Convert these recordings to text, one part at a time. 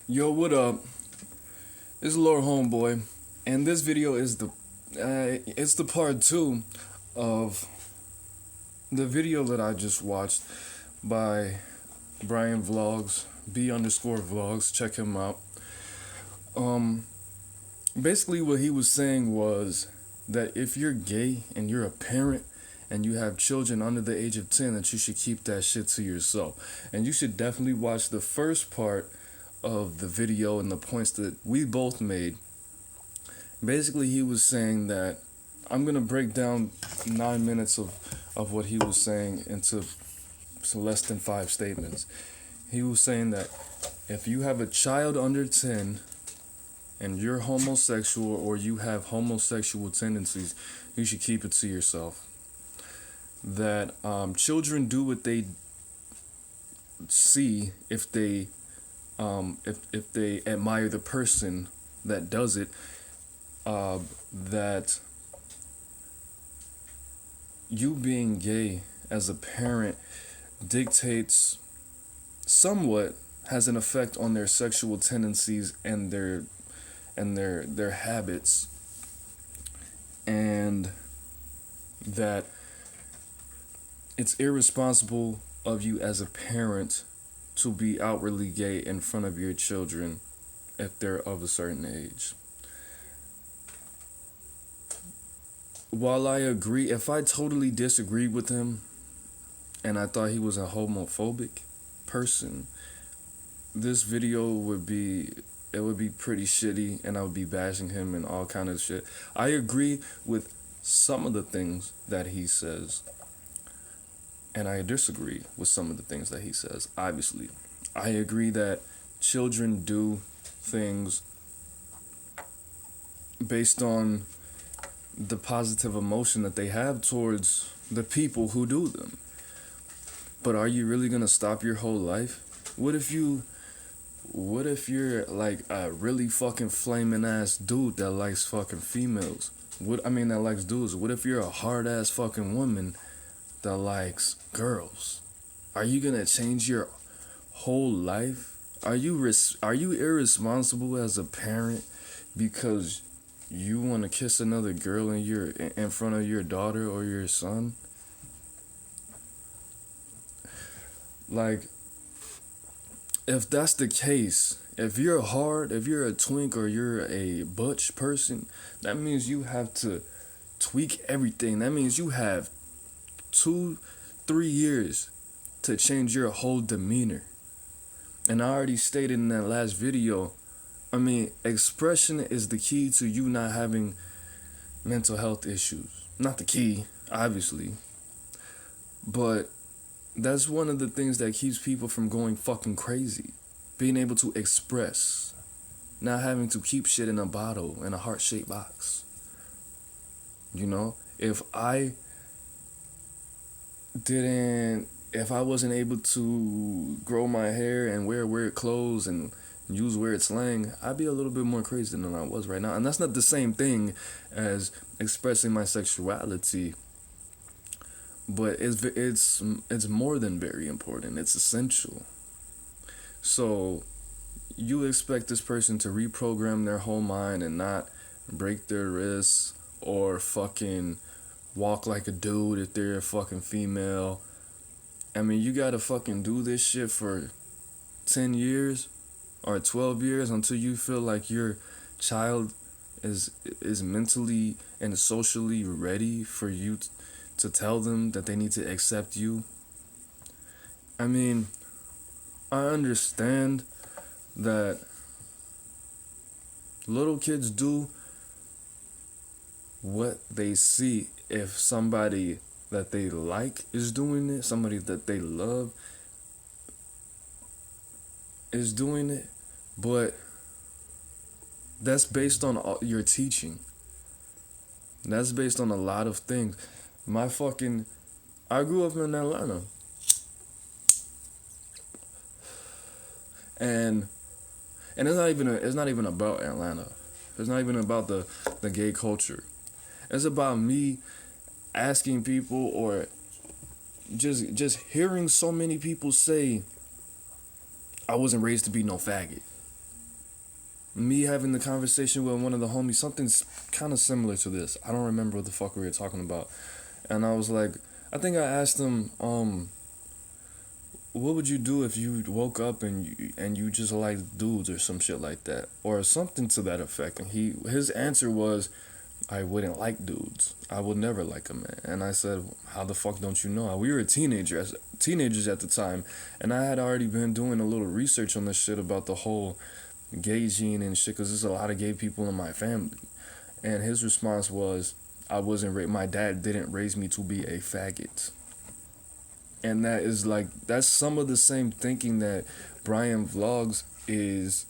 Yo, what up? It's Lord Homeboy, and this video is it's the part two of the video that I just watched by Brian Vlogs, B_vlogs. Check him out. Um, Basically, what he was saying was that if you're gay and you're a parent and you have children under the age of 10, that you should keep that shit to yourself, and you should definitely watch the first part of the video and the points that we both made. Basically, he was saying that I'm gonna break down 9 minutes of what he was saying into less than 5 statements. He was saying that if you have a child under 10 and you're homosexual or you have homosexual tendencies, you should keep it to yourself. That children do what they see if they admire the person that does it, that you being gay as a parent dictates somewhat, has an effect on their sexual tendencies and their habits, and that it's irresponsible of you as a parent to be outwardly gay in front of your children if they're of a certain age. While I agree, if I totally disagreed with him and I thought he was a homophobic person, this video would be pretty shitty and I would be bashing him and all kind of shit. I agree with some of the things that he says, and I disagree with some of the things that he says, obviously. I agree that children do things based on the positive emotion that they have towards the people who do them. But are you really gonna stop your whole life? What if you're like a really fucking flaming ass dude that likes fucking females? That likes dudes. What if you're a hard ass fucking woman that likes girls? Are you gonna change your whole life? Are you irresponsible as a parent because you want to kiss another girl and you're in front of your daughter or your son? Like, if that's the case, if you're a twink or you're a butch person, that means you have to tweak everything. That means you have 2-3 years to change your whole demeanor. And I already stated in that last video, expression is the key to you not having mental health issues. Not the key, obviously, but that's one of the things that keeps people from going fucking crazy. Being able to express, not having to keep shit in a bottle, in a heart-shaped box. You know, if I wasn't able to grow my hair and wear weird clothes and use weird slang, I'd be a little bit more crazy than I was right now. And that's not the same thing as expressing my sexuality, but it's more than very important. It's essential. So you expect this person to reprogram their whole mind and not break their wrists or fucking walk like a dude if they're a fucking female. You gotta fucking do this shit for 10 years or 12 years until you feel like your child is mentally and socially ready for you to tell them that they need to accept you. I understand that little kids do what they see. If somebody that they like is doing it, somebody that they love is doing it, but that's based on your teaching. That's based on a lot of things. I grew up in Atlanta, and it's not even about Atlanta. It's not even about the gay culture. It's about me asking people, or just hearing so many people say I wasn't raised to be no faggot. me having the conversation with one of the homies, something kind of similar to this. I don't remember what the fuck we were talking about. And I was like, I think I asked him, what would you do if you woke up and you just like dudes or some shit like that, or something to that effect? And his answer was, I wouldn't like dudes. I would never like a man. And I said, how the fuck don't you know? We were teenagers at the time, and I had already been doing a little research on this shit about the whole gay gene and shit, because there's a lot of gay people in my family. And his response was, my dad didn't raise me to be a faggot. And that's some of the same thinking that Brian Vlogs is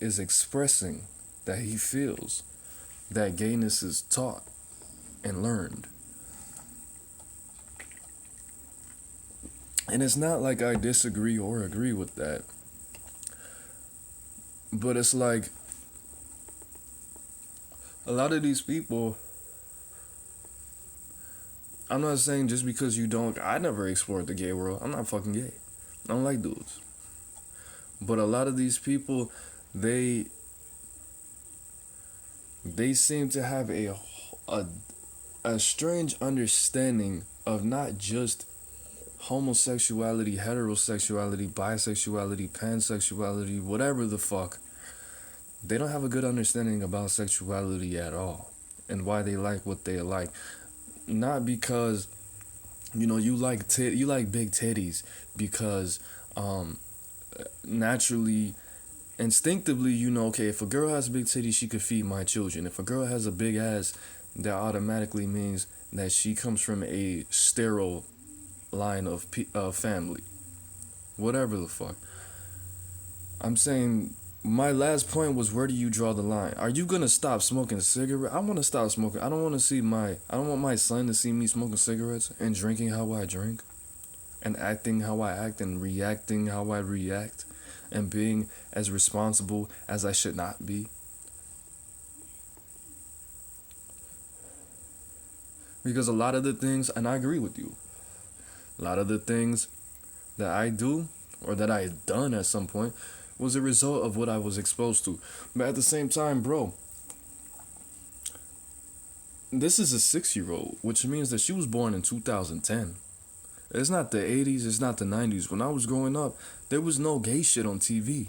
expressing, that he feels that gayness is taught and learned. And it's not like I disagree or agree with that, but it's like a lot of these people, I'm not saying just because you don't, I never explored the gay world. I'm not fucking gay. I don't like dudes. But a lot of these people, they seem to have a strange understanding of not just homosexuality, heterosexuality, bisexuality, pansexuality, whatever the fuck. They don't have a good understanding about sexuality at all, and why they like what they like. Not because, you like big titties because naturally, instinctively, okay, if a girl has big titties, she could feed my children. If a girl has a big ass, that automatically means that she comes from a sterile line of family. Whatever the fuck. I'm saying, my last point was, where do you draw the line? Are you gonna stop smoking cigarettes? I want to stop smoking. I don't want my son to see me smoking cigarettes and drinking how I drink, and acting how I act, and reacting how I react, and being as responsible as I should not be. Because a lot of the things, and I agree with you, a lot of the things that I do, or that I had done at some point, was a result of what I was exposed to. But at the same time, bro, this is a 6-year-old, which means that she was born in 2010. It's not the 80s, it's not the 90s. When I was growing up, there was no gay shit on TV.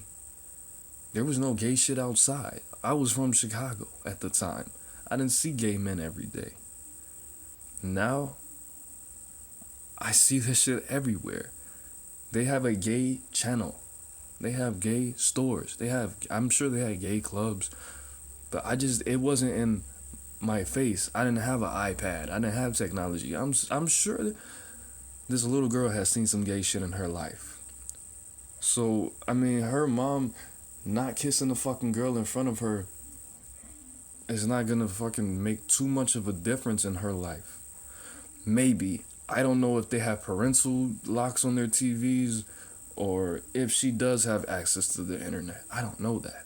There was no gay shit outside. I was from Chicago at the time. I didn't see gay men every day. Now, I see this shit everywhere. They have a gay channel. They have gay stores. I'm sure they had gay clubs. But it wasn't in my face. I didn't have an iPad. I didn't have technology. I'm sure this little girl has seen some gay shit in her life. So, her mom not kissing a fucking girl in front of her is not gonna fucking make too much of a difference in her life. Maybe. I don't know if they have parental locks on their TVs, or if she does have access to the internet. I don't know that.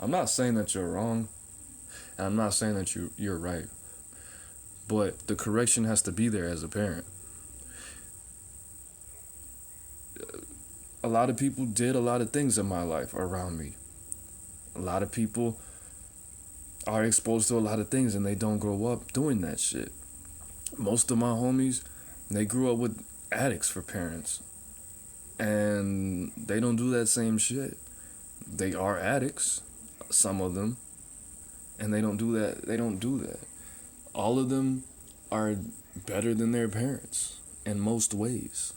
I'm not saying that you're wrong, and I'm not saying that you're right. But the correction has to be there as a parent. A lot of people did a lot of things in my life around me. A lot of people are exposed to a lot of things and they don't grow up doing that shit. Most of my homies, they grew up with addicts for parents. And they don't do that same shit. They are addicts, some of them. And they don't do that. All of them are better than their parents in most ways.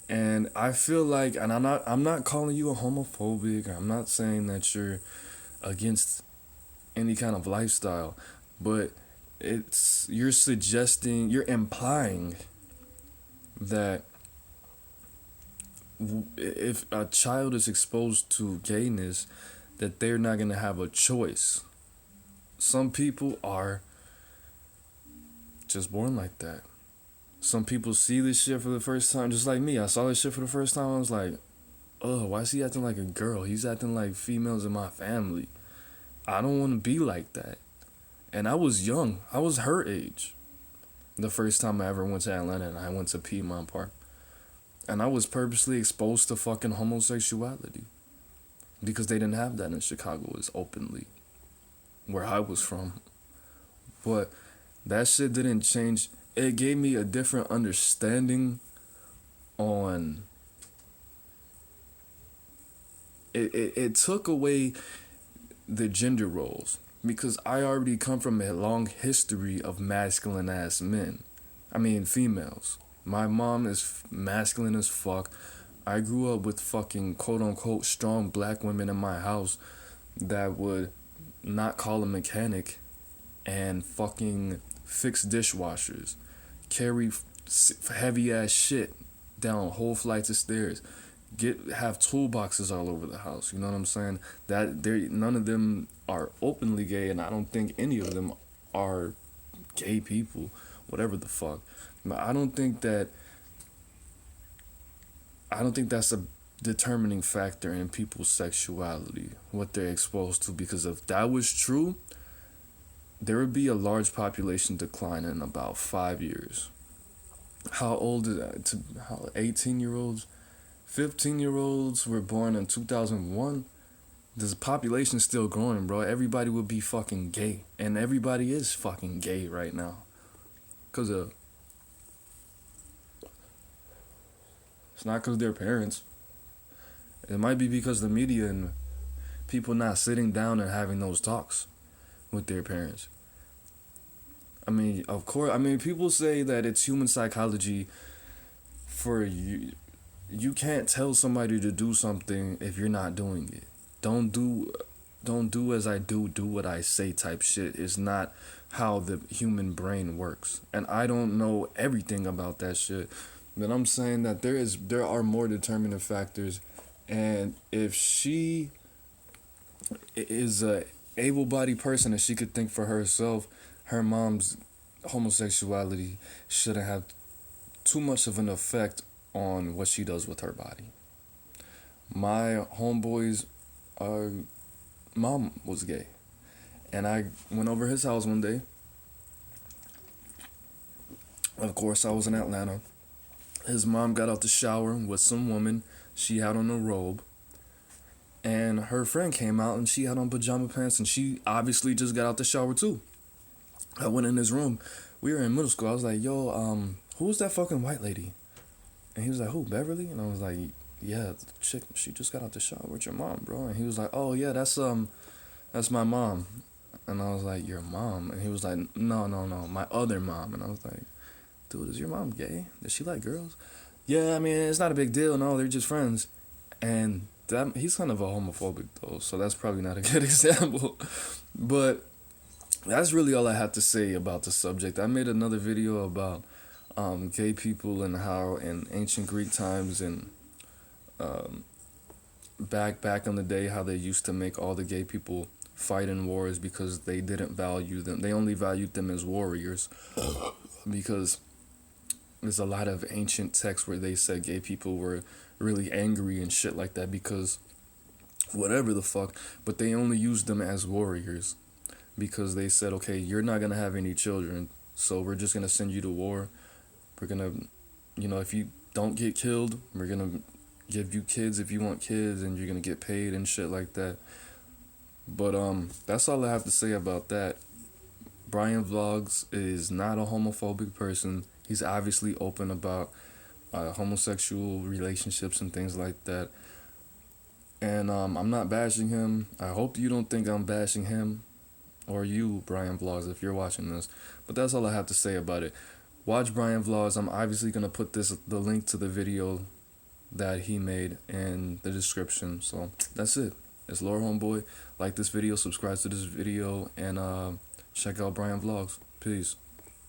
And I feel like, and I'm not calling you a homophobic. I'm not saying that you're against any kind of lifestyle, but you're implying that if a child is exposed to gayness, that they're not going to have a choice. Some people are just born like that. Some people see this shit for the first time, just like me. I saw this shit for the first time. I was like, oh, why is he acting like a girl? He's acting like females in my family. I don't want to be like that. And I was young. I was her age. The first time I ever went to Atlanta, and I went to Piedmont Park. And I was purposely exposed to fucking homosexuality because they didn't have that in Chicago as openly, where I was from. But that shit didn't change. It gave me a different understanding on it took away the gender roles because I already come from a long history of masculine ass men. I mean females. My mom is masculine as fuck. I grew up with fucking quote unquote strong black women in my house that would not call a mechanic and fucking fix dishwashers, carry heavy ass shit down whole flights of stairs, have toolboxes all over the house. You know what I'm saying? That none of them are openly gay, and I don't think any of them are gay people, whatever the fuck. But I don't think that's a determining factor in people's sexuality, what they're exposed to, because if that was true, there would be a large population decline in about 5 years. How old is that? How 18-year-olds, 15-year-olds were born in 2001. The population's still growing, bro. Everybody would be fucking gay, and everybody is fucking gay right now. Cause it's not cause their parents. It might be because the media and people not sitting down and having those talks with their parents. I mean, of course, people say that it's human psychology for you. You can't tell somebody to do something if you're not doing it. Don't do as I do what I say type shit is not how the human brain works. And I don't know everything about that shit, but I'm saying that there are more determining factors, and if she is a able-bodied person and she could think for herself, her mom's homosexuality shouldn't have too much of an effect on what she does with her body. My homeboy's mom was gay, and I went over his house one day. Of course, I was in Atlanta. His mom got out the shower with some woman. She had on a robe, and her friend came out and she had on pajama pants, and she obviously just got out the shower too. I went in his room. We were in middle school. I was like, yo, who was that fucking white lady? And he was like, who, Beverly? And I was like, yeah, the chick, she just got out the shower with your mom, bro. And he was like, oh yeah, that's my mom. And I was like, your mom? And he was like, no, my other mom. And I was like, dude, is your mom gay? Does she like girls? Yeah, I mean, it's not a big deal. No, they're just friends. And he's kind of a homophobic though, so that's probably not a good example. But that's really all I have to say about the subject. I made another video about gay people and how in ancient Greek times and back in the day, how they used to make all the gay people fight in wars because they didn't value them. They only valued them as warriors, because there's a lot of ancient texts where they said gay people were really angry and shit like that because whatever the fuck, but they only used them as warriors because they said, okay, you're not gonna have any children, so we're just gonna send you to war. We're gonna, if you don't get killed, we're gonna give you kids if you want kids, and you're gonna get paid and shit like that. But that's all I have to say about that. Brian Vlogs is not a homophobic person. He's obviously open about homosexual relationships and things like that. And I'm not bashing him. I hope you don't think I'm bashing him, or you, Brian Vlogs, if you're watching this. But that's all I have to say about it. Watch Brian Vlogs. I'm obviously going to put the link to the video that he made in the description. So that's it. It's Lord Homeboy. Like this video, subscribe to this video, and check out Brian Vlogs. Peace.